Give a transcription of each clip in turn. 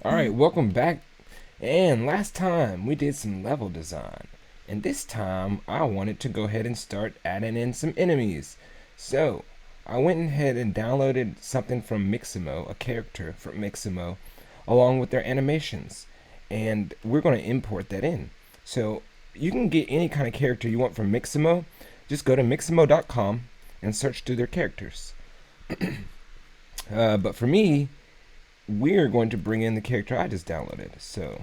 Alright, welcome back. And last time we did some level design. And this time I wanted to go ahead and start adding in some enemies. So I went ahead and downloaded something from Mixamo, a character from Mixamo, along with their animations. And we're going to import that in. So you can get any kind of character you want from Mixamo. Just go to mixamo.com and search through their characters. But for me, we're going to bring in the character I just downloaded. So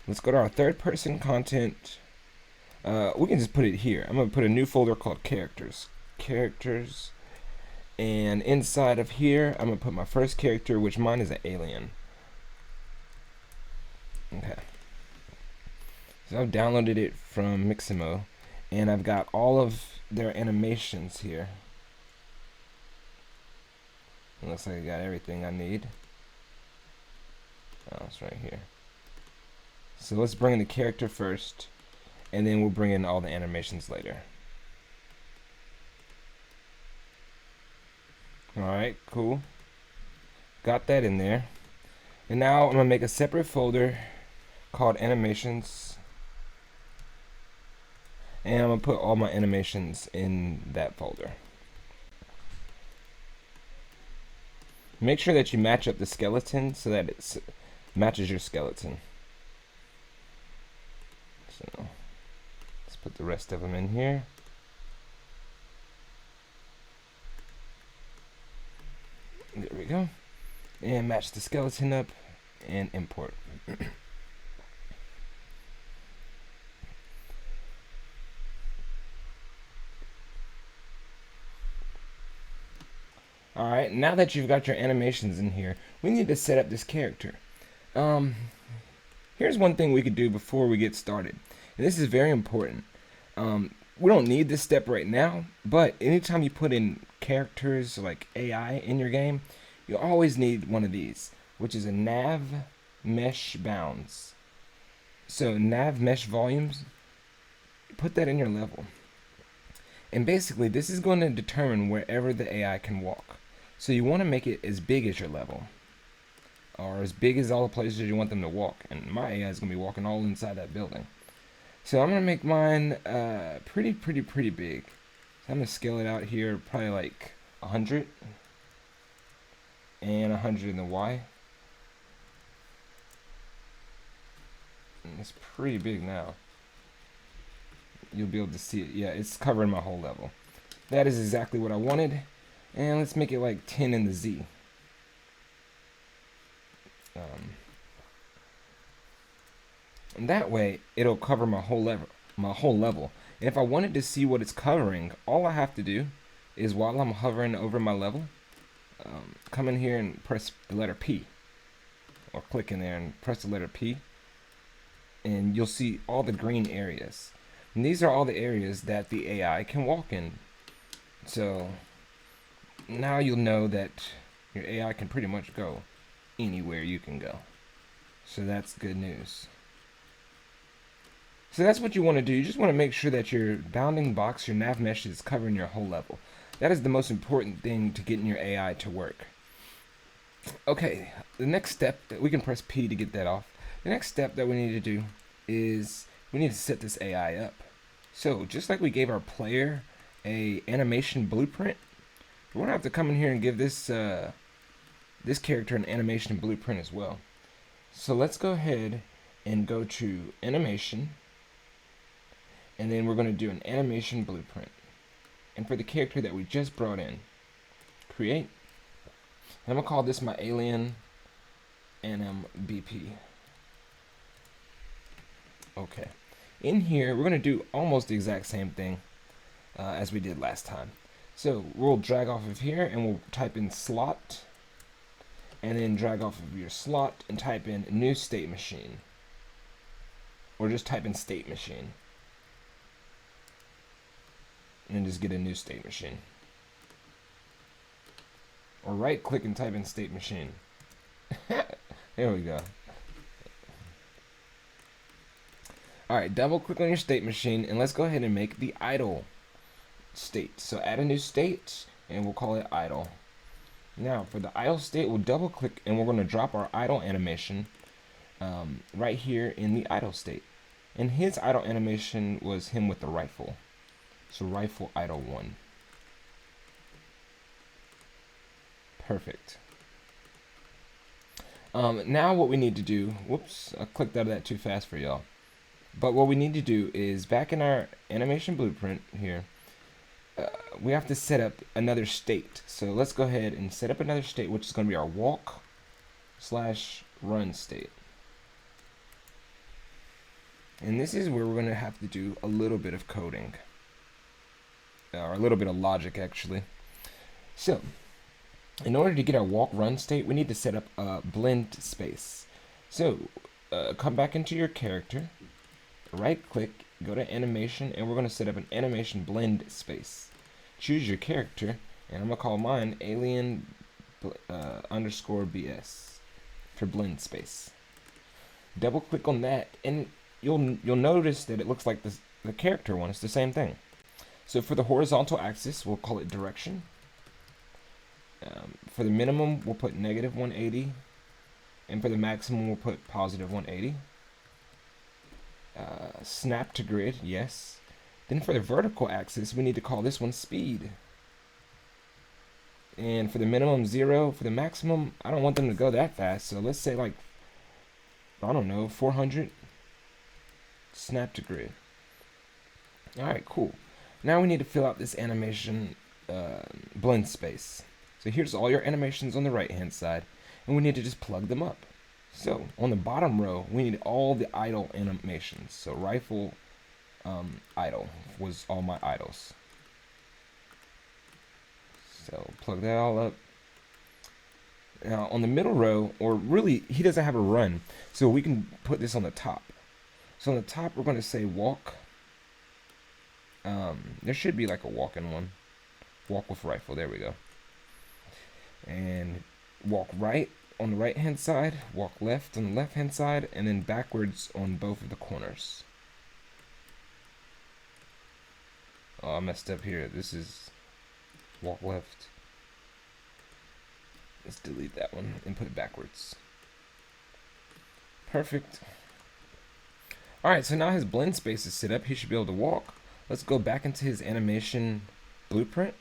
let's go to our third person content. We can just put it here. I'm going to put a new folder called characters. Characters. And inside of here, I'm going to put my first character, which mine is an alien. Okay. So I've downloaded it from Mixamo. And I've got all of their animations here. It looks like I got everything I need. Oh, it's right here. So let's bring in the character first, and then we'll bring in all the animations later. Alright, cool. Got that in there. And now I'm going to make a separate folder called animations. And I'm going to put all my animations in that folder. Make sure that you match up the skeleton so that it matches your skeleton. So let's put the rest of them in here. There we go. And match the skeleton up and import. Alright, now that you've got your animations in here, we need to set up this character. Here's one thing we could do before we get started. And this is very important. We don't need this step right now, but anytime you put in characters like AI in your game, you always need one of these, which is a nav mesh bounds. So nav mesh volumes, put that in your level. And basically this is going to determine wherever the AI can walk. So you want to make it as big as your level, or as big as all the places you want them to walk. And my AI is going to be walking all inside that building. So I'm going to make mine pretty big. So I'm going to scale it out here, probably like 100 and 100 in the Y. And it's pretty big now. You'll be able to see it. Yeah, it's covering my whole level. That is exactly what I wanted. And let's make it like 10 in the Z. And that way, it'll cover my whole level. And if I wanted to see what it's covering, all I have to do is while I'm hovering over my level, come in here and press the letter P. Or click in there and press the letter P. And you'll see all the green areas. And these are all the areas that the AI can walk in. So now you'll know that your AI can pretty much go anywhere you can go. So that's good news. So that's what you want to do. You just want to make sure that your bounding box, your nav mesh, is covering your whole level. That is the most important thing to getting your AI to work. Okay, the next step, that we can press P to get that off. The next step that we need to do is we need to set this AI up. So just like we gave our player a animation blueprint, we're gonna have to come in here and give this this character an animation blueprint as well. So let's go ahead and go to animation, and then we're going to do an animation blueprint. And for the character that we just brought in, create. And I'm going to call this my alien NMBP. Okay. In here, we're going to do almost the exact same thing as we did last time. So we'll drag off of here and we'll type in slot, and then drag off of your slot and type in new state machine. Or just type in state machine. And just get a new state machine. Or right click and type in state machine. There we go. Alright, double click on your state machine and let's go ahead and make the idle state. So add a new state and we'll call it idle. Now for the idle state, we'll double click and we're going to drop our idle animation right here in the idle state. And his idle animation was him with the rifle. So rifle idle 1. Perfect. Now what we need to do, whoops, I clicked out of that too fast for y'all. But what we need to do is back in our animation blueprint here, we have to set up another state. So let's go ahead and set up another state, which is going to be our walk/run state. And this is where we're going to have to do a little bit of coding, or a little bit of logic actually. So in order to get our walk/run state, we need to set up a blend space. So come back into your character, right click, go to animation, and we're going to set up an animation blend space. Choose your character, and I'm going to call mine alien underscore BS for blend space. Double click on that, and you'll notice that it looks like the character one. It's the same thing. So for the horizontal axis, we'll call it direction. For the minimum, we'll put -180, and for the maximum, we'll put +180. Snap to grid, yes. Then for the vertical axis, we need to call this one speed. And for the minimum, 0. For the maximum, I don't want them to go that fast, so let's say like, I don't know, 400. Snap to grid. Alright, cool. Now we need to fill out this animation blend space. So here's all your animations on the right hand side, and we need to just plug them up. So on the bottom row, we need all the idle animations. So rifle idle was all my idles. So plug that all up. Now on the middle row, or really he doesn't have a run, so we can put this on the top. So on the top we're going to say walk. There should be like a walk in one. Walk with rifle, there we go. And walk right on the right hand side, walk left on the left hand side, and then backwards on both of the corners. Oh, I messed up here. This is walk left. Let's delete that one and put it backwards. Perfect. Alright, so now his blend space is set up. He should be able to walk. Let's go back into his animation blueprint.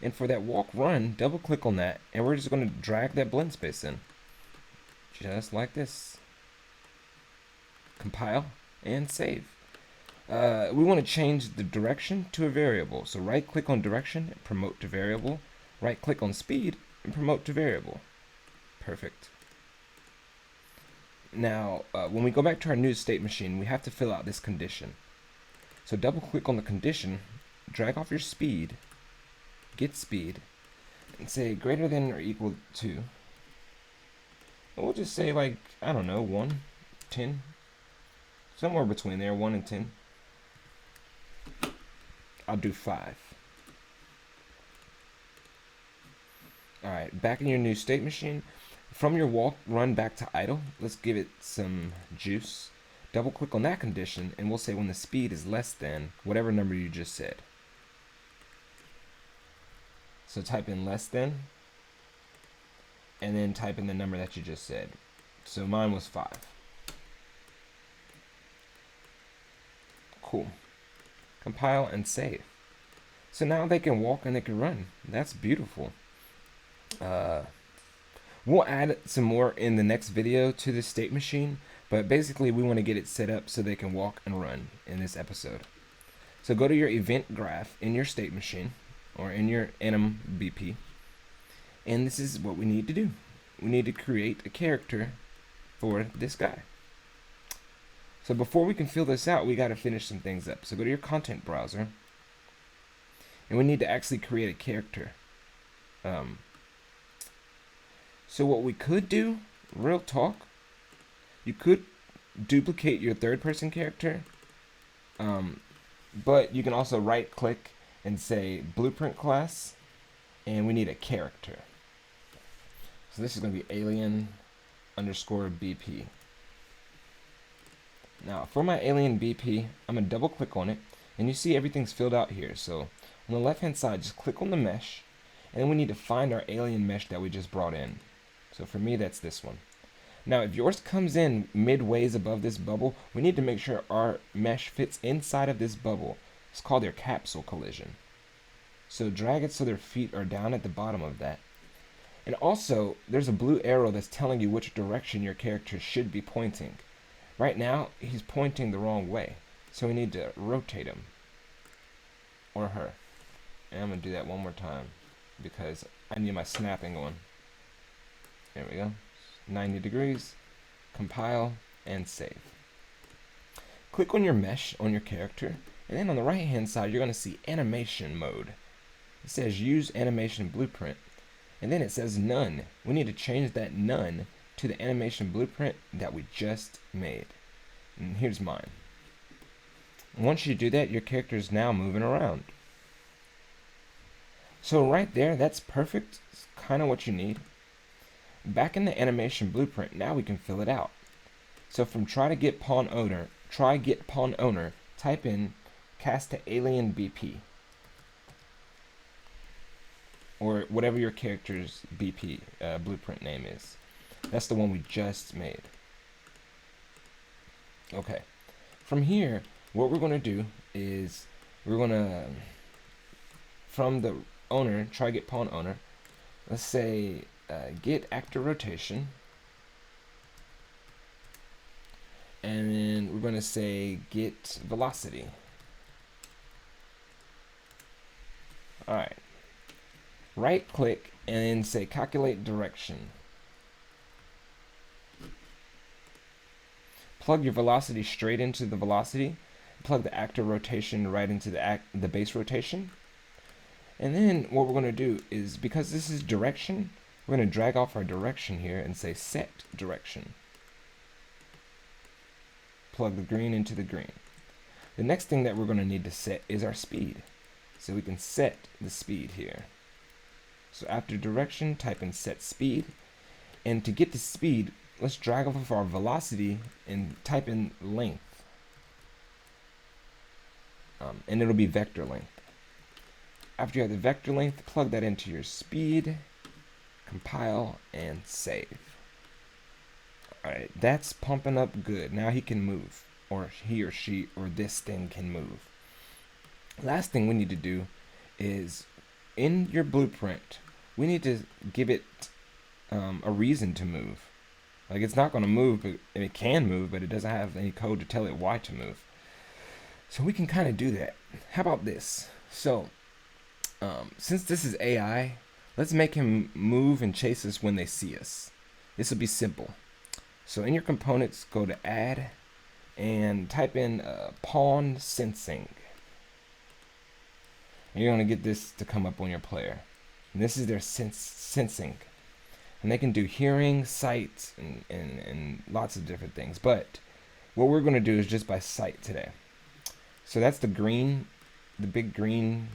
And for that walk run, double click on that, and we're just going to drag that blend space in. Just like this. Compile and save. We want to change the direction to a variable. So right click on direction and promote to variable. Right click on speed and promote to variable. Perfect. Now, when we go back to our new state machine, we have to fill out this condition. So double click on the condition, drag off your speed, get speed, and say greater than or equal to. And we'll just say like, I don't know, 1, 10, somewhere between there, 1 and 10. I'll do 5. Alright, back in your new state machine, from your walk run back to idle, let's give it some juice. Double click on that condition, and we'll say when the speed is less than whatever number you just said. So type in less than, and then type in the number that you just said. So mine was 5. Cool. Compile and save. So now they can walk and they can run. That's beautiful. We'll add some more in the next video to the state machine, but basically we want to get it set up so they can walk and run in this episode. So go to your event graph in your state machine, or in your anim BP, and this is what we need to do. We need to create a character for this guy. So before we can fill this out, we got to finish some things up. So go to your content browser, and we need to actually create a character. So what we could do, real talk, you could duplicate your third person character, but you can also right click and say blueprint class, and we need a character. So this is going to be alien underscore BP. Now for my alien BP, I'm going to double click on it, and you see everything's filled out here. So on the left hand side, just click on the mesh, and then we need to find our alien mesh that we just brought in. So for me, that's this one. Now, if yours comes in midways above this bubble, we need to make sure our mesh fits inside of this bubble. It's called their capsule collision. So drag it so their feet are down at the bottom of that. And also, there's a blue arrow that's telling you which direction your character should be pointing. Right now, he's pointing the wrong way. So we need to rotate him. Or her. And I'm going to do that one more time, because I need my snapping on. There we go. 90 degrees. Compile and save. Click on your mesh on your character, and then on the right hand side you're going to see animation mode. It says use animation blueprint, and then it says none. We need to change that none to the animation blueprint that we just made. And here's mine. Once you do that, your character is now moving around. So right there, that's perfect. It's kind of what you need. Back in the animation blueprint, now we can fill it out. So from try get pawn owner, type in cast to alien BP. Or whatever your character's BP blueprint name is. That's the one we just made. Okay. From here, what we're going to do is we're going to, from the owner, try get pawn owner, let's say get actor rotation. And then we're going to say get velocity. Alright. Right click and then say calculate direction. Plug your velocity straight into the velocity. Plug the actor rotation right into the base rotation. And then what we're going to do is, because this is direction, we're going to drag off our direction here and say set direction. Plug the green into the green. The next thing that we're going to need to set is our speed. So we can set the speed here. So after direction, type in set speed. And to get the speed, let's drag off of our velocity and type in length. And it'll be vector length. After you have the vector length, plug that into your speed, compile, and save. Alright, that's pumping up good. Now he can move, or he or she or this thing can move. Last thing we need to do is, in your blueprint, we need to give it a reason to move. Like, it's not going to move, but it can move, but it doesn't have any code to tell it why to move. So we can kind of do that. How about this? So, since this is AI, let's make him move and chase us when they see us. This will be simple. So in your components, go to add and type in pawn sensing. And you're going to get this to come up on your player. And this is their sensing. And they can do hearing, sight, and lots of different things. But what we're going to do is just by sight today. So that's the green, the big green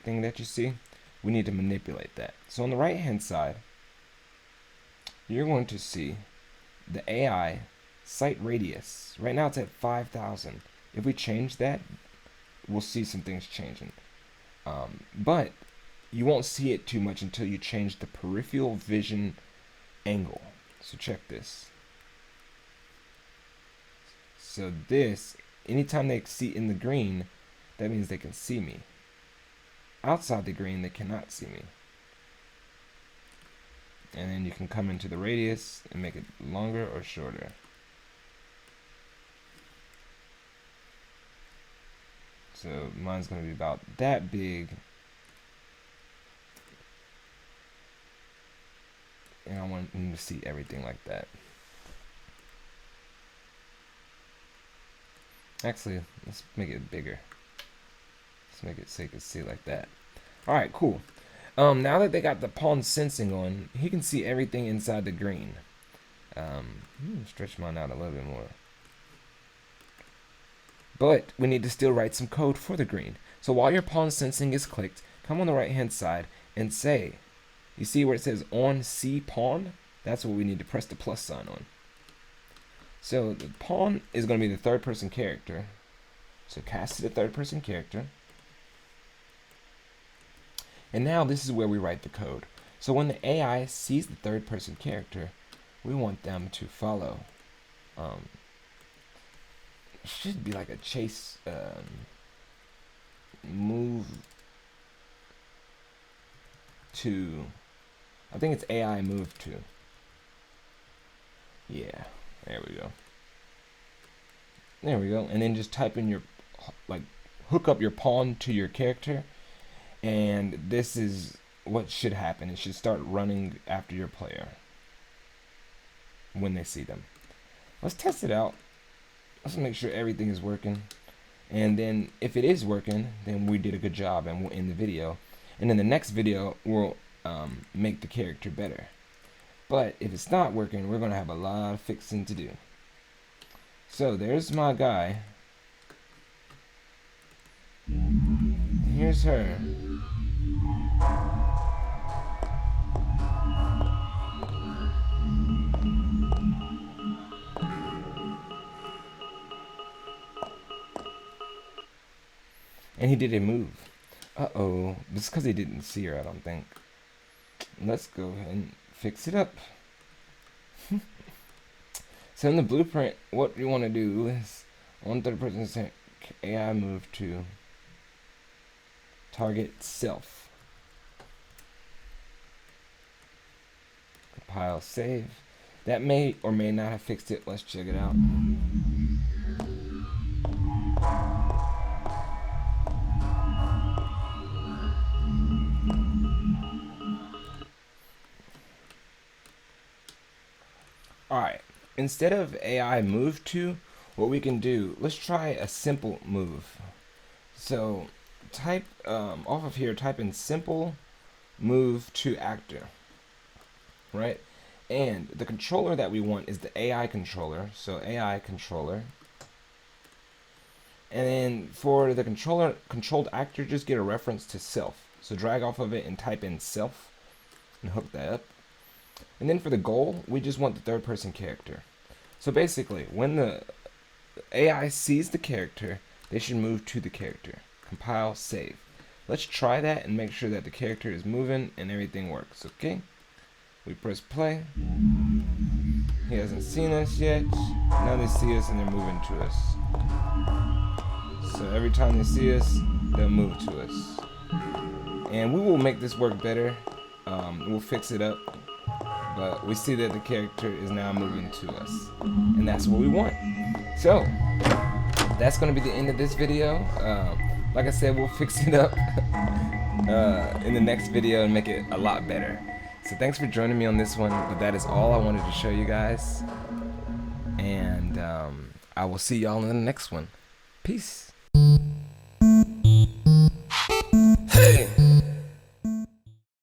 thing that you see. We need to manipulate that. So on the right hand side, you're going to see the AI sight radius. Right now it's at 5,000. If we change that, we'll see some things changing. But you won't see it too much until you change the peripheral vision angle. So check this. So this, anytime they see in the green, that means they can see me. Outside the green, they cannot see me. And then you can come into the radius and make it longer or shorter. So mine's going to be about that big. And I want them to see everything like that. Actually, let's make it bigger. Let's make it so you can see like that. Alright, cool. Now that they got the pawn sensing on, he can see everything inside the green. Stretch mine out a little bit more. But we need to still write some code for the green. So while your pawn sensing is clicked, come on the right hand side and say, you see where it says on C pawn? That's what we need to press the plus sign on. So the pawn is going to be the third person character. So cast to the third person character. And now this is where we write the code. So when the AI sees the third person character, we want them to follow. It should be like a chase move to, I think it's AI move to. Yeah, there we go. There we go. And then just type in your, like, hook up your pawn to your character, and this is what should happen. It should start running after your player when they see them. Let's test it out. Let's make sure everything is working. And then if it is working, then we did a good job and we'll end the video. And in the next video, we'll make the character better. But if it's not working, we're going to have a lot of fixing to do. So there's my guy. Here's her. And he did a move. Uh-oh. It's because he didn't see her, I don't think. Let's go ahead and fix it up. So in the blueprint, what you want to do is on third-person AI move to target self. Compile, save. That may or may not have fixed it. Let's check it out. Alright, instead of AI move to, what we can do, let's try a simple move. So type off of here, type in simple move to actor, right? And the controller that we want is the AI controller, so AI controller. And then for the controlled actor, just get a reference to self. So drag off of it and type in self and hook that up. And then for the goal, we just want the third person character. So basically, when the AI sees the character, they should move to the character. Compile, save. Let's try that and make sure that the character is moving and everything works, okay? We press play. He hasn't seen us yet. Now they see us and they're moving to us. So every time they see us, they'll move to us. And we will make this work better. We'll fix it up. But we see that the character is now moving to us. And that's what we want. So, that's going to be the end of this video. Like I said, we'll fix it up in the next video and make it a lot better. So thanks for joining me on this one. But that is all I wanted to show you guys. And I will see y'all in the next one. Peace.